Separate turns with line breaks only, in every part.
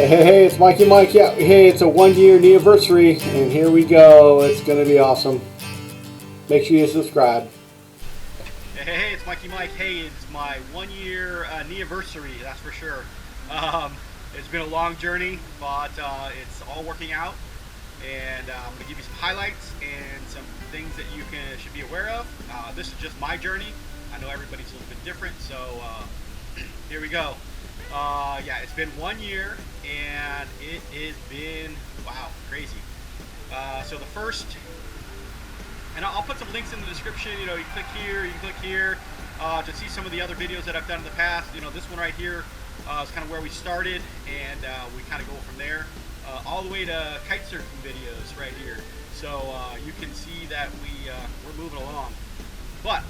Hey, it's Mikey Mike. Yeah, hey, it's a 1-year anniversary, and here we go. It's going to be awesome. Make sure you subscribe.
Hey, it's Mikey Mike. Hey, it's my 1-year anniversary, that's for sure. It's been a long journey, but it's all working out. And I'm going to give you some highlights and some things that you should be aware of. This is just my journey. I know everybody's a little bit different, so here we go. Yeah, it's been 1 year, and it has been, wow, crazy. So the first, and I'll put some links in the description. You know, you click here, you can click here to see some of the other videos that I've done in the past. You know, this one right here is kind of where we started, and we kind of go from there all the way to kitesurfing videos right here. So you can see that we're moving along. But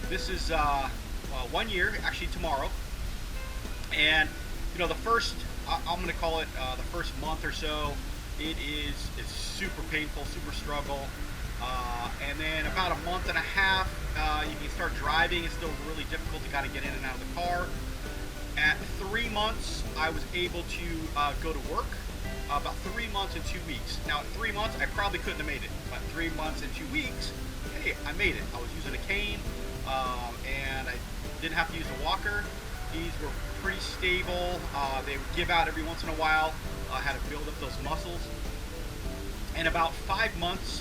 this is 1 year, actually tomorrow. And you know, the first, I'm going to call it the first month or so, it's super painful, super struggle. And then about a month and a half, you can start driving. It's still really difficult to kind of get in and out of the car. At 3 months, I was able to go to work. About 3 months and 2 weeks. Now, at 3 months, I probably couldn't have made it. But 3 months and 2 weeks, hey, I made it. I was using a cane, and I didn't have to use a walker. These were pretty stable. They would give out every once in a while. I had to build up those muscles. And about 5 months,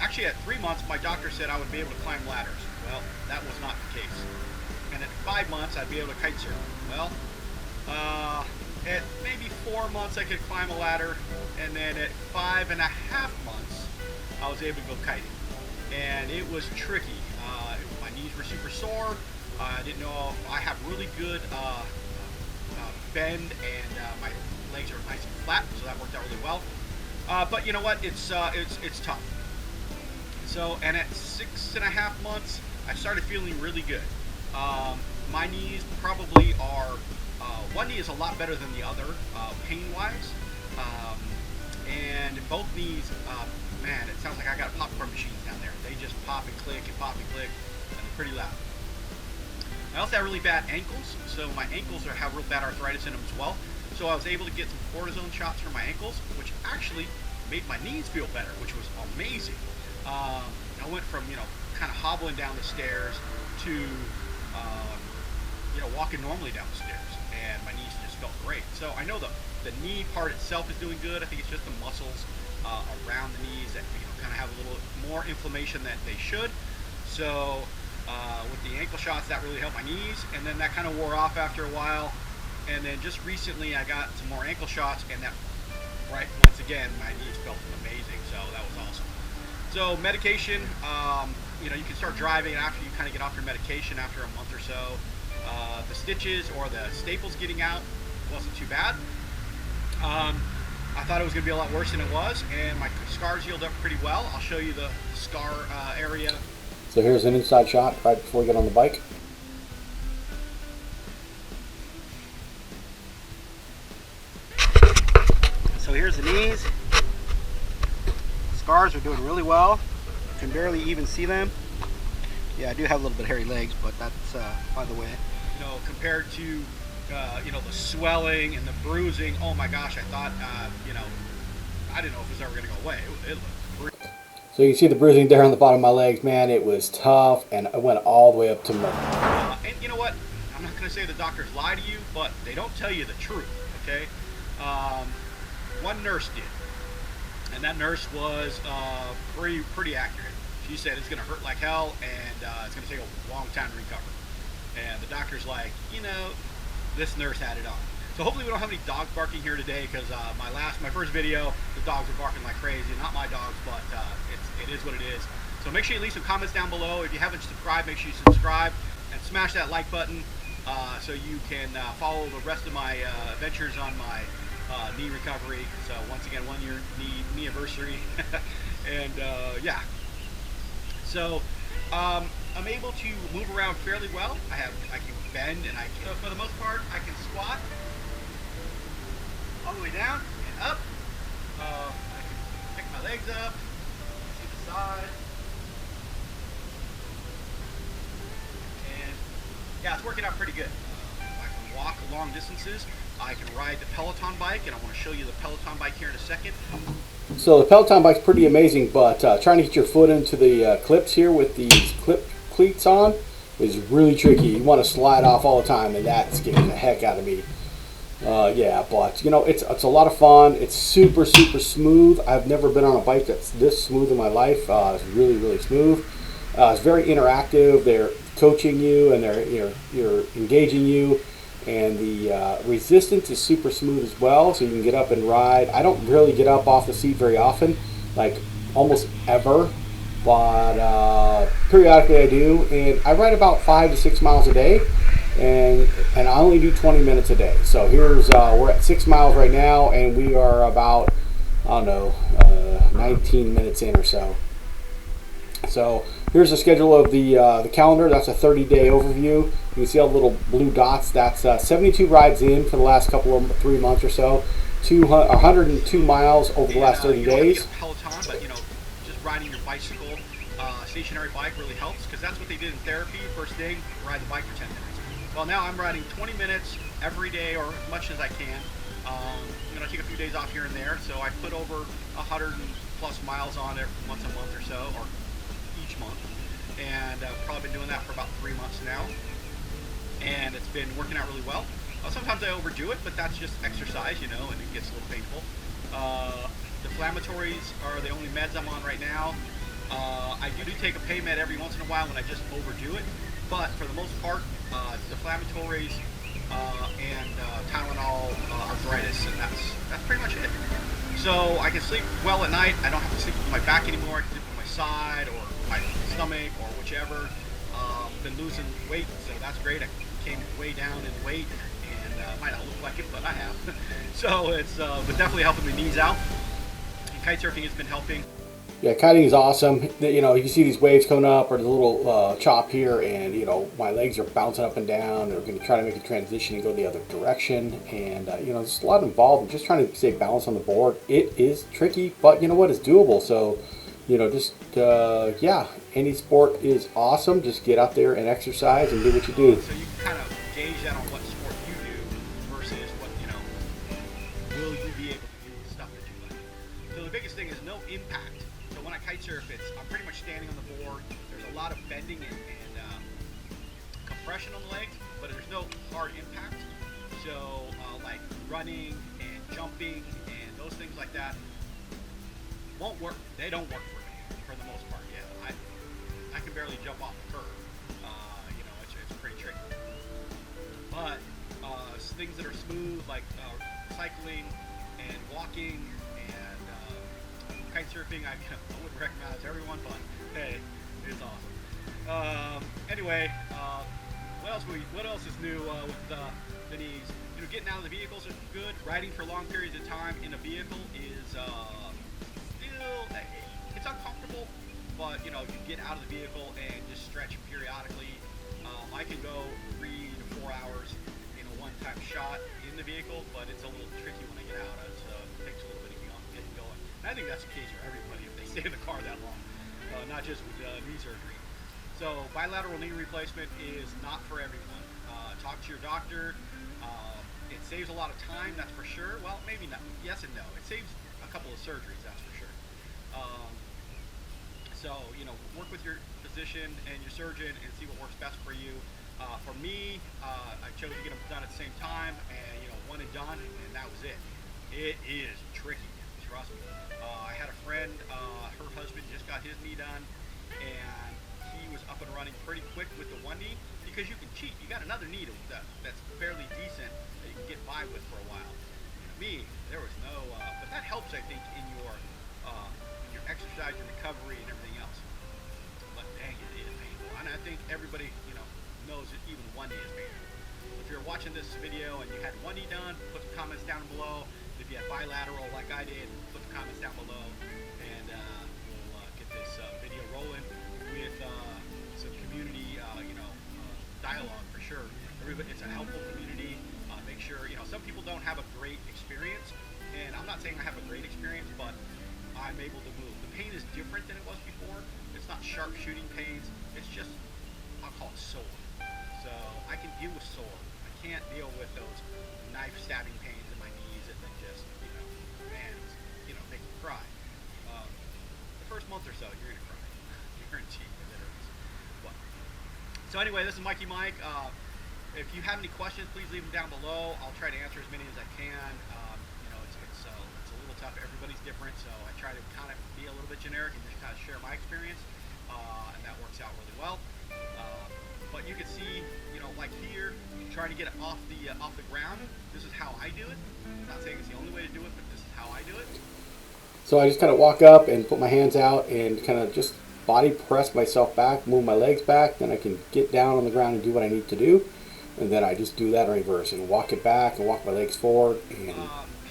actually at 3 months, my doctor said I would be able to climb ladders. Well, that was not the case. And at 5 months, I'd be able to kitesurf. Well, at maybe 4 months, I could climb a ladder. And then at 5.5 months, I was able to go kiting. And it was tricky. My knees were super sore. I didn't know if I have really good bend, and my legs are nice and flat, so that worked out really well. But you know what? It's tough. So, and at 6.5 months, I started feeling really good. My knees probably are, one knee is a lot better than the other, pain-wise. And both knees, man, it sounds like I got popcorn machines down there. They just pop and click, and they're pretty loud. I also have really bad ankles, so my ankles have real bad arthritis in them as well. So I was able to get some cortisone shots for my ankles, which actually made my knees feel better, which was amazing. I went from, you know, kind of hobbling down the stairs to, you know, walking normally down the stairs, and my knees just felt great. So I know the knee part itself is doing good. I think it's just the muscles around the knees that, you know, kind of have a little more inflammation than they should. So with the ankle shots, that really helped my knees, and then that kind of wore off after a while. And then just recently, I got some more ankle shots, and that, right, once again, my knees felt amazing. So that was awesome. So medication, you know, you can start driving after you kind of get off your medication after a month or so. The stitches or the staples getting out wasn't too bad. I thought it was going to be a lot worse than it was, and my scars healed up pretty well. I'll show you the scar area.
So here's an inside shot right before we get on the bike.
So here's the knees. Scars are doing really well. You can barely even see them. Yeah, I do have a little bit of hairy legs, but that's by the way. You know, compared to you know, the swelling and the bruising. Oh my gosh, I thought you know, I didn't know if it was ever going to go away. It looked brutal.
So you can see the bruising there on the bottom of my legs. Man, it was tough, and it went all the way up to my...
And you know what? I'm not going to say the doctors lie to you, but they don't tell you the truth, okay? One nurse did, and that nurse was pretty accurate. She said it's going to hurt like hell, and it's going to take a long time to recover. And the doctor's like, you know, this nurse had it on. So hopefully we don't have any dogs barking here today, because my first video, the dogs were barking like crazy. Not my dogs, but it is what it is. So make sure you leave some comments down below. If you haven't subscribed, make sure you subscribe and smash that like button so you can follow the rest of my adventures on my knee recovery. So once again, 1 year knee anniversary. And yeah. So I'm able to move around fairly well. I can bend, and so for the most part, I can squat all the way down and up. I can pick my legs up, see the side, and yeah, it's working out pretty good. I can walk long distances. I can ride the Peloton bike, and I want to show you the Peloton bike here in a second.
So the Peloton bike's pretty amazing, but trying to get your foot into the clips here with these clip cleats on is really tricky. You want to slide off all the time, and that scares the heck out of me. Yeah, but you know, it's a lot of fun. It's super smooth. I've never been on a bike that's this smooth in my life. It's really smooth. It's very interactive. They're coaching you, and you're engaging you, and the resistance is super smooth as well. So you can get up and ride. I don't really get up off the seat very often, like almost ever, but periodically I do, and I ride about 5 to 6 miles a day. And I only do 20 minutes a day. So here's we're at 6 miles right now, and we are about, I don't know, 19 minutes in or so. So here's the schedule of the calendar. That's a 30-day overview. You can see all the little blue dots. That's 72 rides in for the last 3 months or so. 102 miles over the last 30 days.
Peloton, but just riding your bicycle, stationary bike really helps, because that's what they did in therapy. First thing, ride the bike for 10 minutes. Well, now I'm riding 20 minutes every day, or as much as I can. I take a few days off here and there, so I put over 100+ miles on it once a month or so, or each month. And I've probably been doing that for about 3 months now. And it's been working out really well. Sometimes I overdo it, but that's just exercise, and it gets a little painful. Deflammatories are the only meds I'm on right now. I do take a pain med every once in a while when I just overdo it. But for the most part, deflammatories and Tylenol, arthritis, and that's pretty much it. So I can sleep well at night. I don't have to sleep with my back anymore. I can sleep with my side or my stomach or whichever. Been losing weight, so that's great. I came way down in weight, and might not look like it, but I have. So it's but definitely helping the knees out. And kitesurfing has been helping.
Yeah, kiting is awesome. You can see these waves coming up, or the little chop here, and my legs are bouncing up and down. They're going to try to make a transition and go the other direction, and there's a lot involved in just trying to stay balanced on the board. It is tricky, but you know what? It's doable. So, yeah, any sport is awesome. Just get out there and exercise and do what you do.
So you can kind of gauge that on what sport you do versus what will you be able to do with stuff that you like. So the biggest thing is no impact. When I kitesurf, I'm pretty much standing on the board. There's a lot of bending and compression on the legs, but there's no hard impact. So like running and jumping and those things like that won't work. They don't work for me for the most part. Yeah, I can barely jump off the curb. It's pretty tricky. But things that are smooth, like cycling and walking and kitesurfing, I wouldn't recommend it to everyone, but hey, it's awesome. Anyway, what else is new with the knees? Getting out of the vehicles is good. Riding for long periods of time in a vehicle is still, it's uncomfortable, but you get out of the vehicle and just stretch periodically. I can go 3 to 4 hours in a one-time shot in the vehicle, but it's a little tricky when I get out. It takes a little bit of getting going. And I think that's the case for everybody if they stay in the car that long, not just with knee surgery. So bilateral knee replacement is not for everyone. Talk to your doctor. It saves a lot of time, that's for sure. Well, maybe not. Yes and no. It saves a couple of surgeries, that's for sure. So, work with your physician and your surgeon and see what works best for you. For me, I chose to get them done at the same time, and one and done, and that was it. It is tricky, trust me. I had a friend, her husband just got his knee done, and he was up and running pretty quick with the one knee, because you can cheat. You got another knee that's fairly decent that you can get by with for a while. Me, there was no, but that helps, I think, in your exercise, your recovery, and everything else. But dang, it is painful, and I think everybody, knows that even one knee is painful. If you're watching this video and you had one knee done, put the comments down below. If you had bilateral like I did, put the comments down below, and we'll get this video rolling with some community, dialogue for sure. Everybody, it's a helpful community. Make sure, some people don't have a great experience, and I'm not saying I have a great experience, but I'm able to move. The pain is different than it was before. It's not sharp shooting pains. It's just, I'll call it sore. So I can deal with sore. I can't deal with those knife stabbing pains in my knees and then just, man, make you cry. The first month or so, you're gonna cry. Guaranteed, because it hurts. But, so anyway, this is Mikey Mike. If you have any questions, please leave them down below. I'll try to answer as many as I can. It's a little tough. Everybody's different, so I try to kind of be a little bit generic and just kind of share my experience, and that works out really well. But you can see, like here, trying to get it off the ground. This is how I do it. I'm not saying it's the only way to do it, but this is how I do it.
So I just kind of walk up and put my hands out and kind of just body press myself back, move my legs back, then I can get down on the ground and do what I need to do. And then I just do that in reverse and walk it back and walk my legs forward. And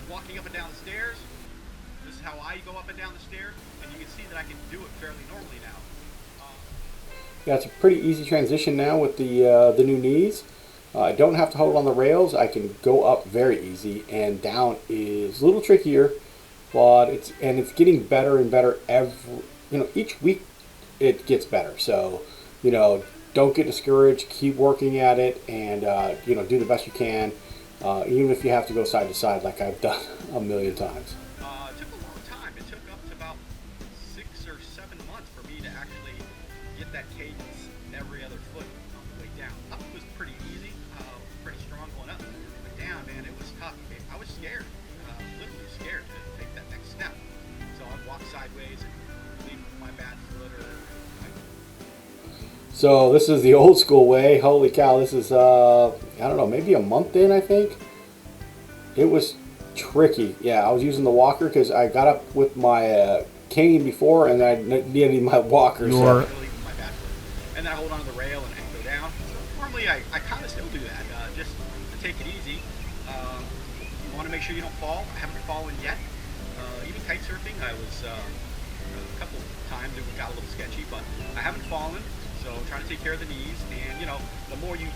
walking up and down the stairs, this is how I go up and down the stairs, and you can see that I can do it fairly normally now.
Yeah, it's a pretty easy transition now with the new knees. I don't have to hold on the rails. I can go up very easy, and down is a little trickier, but it's getting better and better each week it gets better. So, don't get discouraged. Keep working at it, and do the best you can, even if you have to go side to side like I've done a million times.
It took a long time. It took up to about 6 or 7 months for me to actually get that cadence every other foot on the way down. Up was pretty easy, pretty strong going up, but down, man, it was tough. I was scared, literally scared to take that next step. So I'd walk sideways and leave with my bad foot, or
So this is the old school way. Holy cow, this is, I don't know, maybe a month in, I think. It was tricky. Yeah, I was using the walker because I got up with my cane before and I needed my walker.
And then I hold on to the rail and go down. So normally I kind of still do that, just to take it easy. You want to make sure you don't fall. I haven't fallen yet. Even kitesurfing, I was a couple times it got a little sketchy, but I haven't fallen. So trying to take care of the knees, and the more you,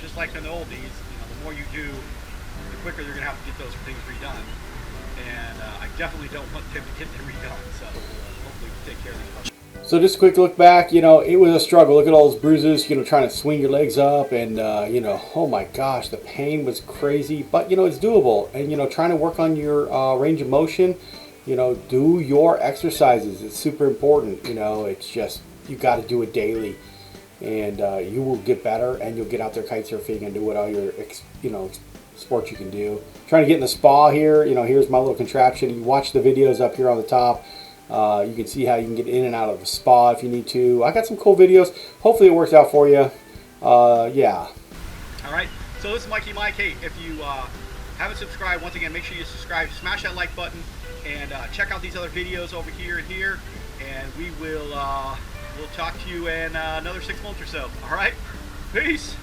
just like in the old days, the more you do, the quicker you're gonna have to get those things redone. And I definitely don't want them to get them redone. So hopefully we take care of these.
So just a quick look back, it was a struggle. Look at all those bruises, trying to swing your legs up, and oh my gosh, the pain was crazy. But it's doable, and trying to work on your range of motion. Do your exercises. It's super important. It's just, you got to do it daily, and you will get better, and you'll get out there kite surfing and do what all your sports you can do. Trying to get in the spa here. Here's my little contraption. You watch the videos up here on the top. You can see how you can get in and out of the spa if you need to. I got some cool videos. Hopefully it works out for you. Yeah.
All right. So this is Mikey Mike. Hey, if you haven't subscribed, once again, make sure you subscribe. Smash that like button, and check out these other videos over here and here. And we will we'll talk to you in another 6 months or so. All right? Peace.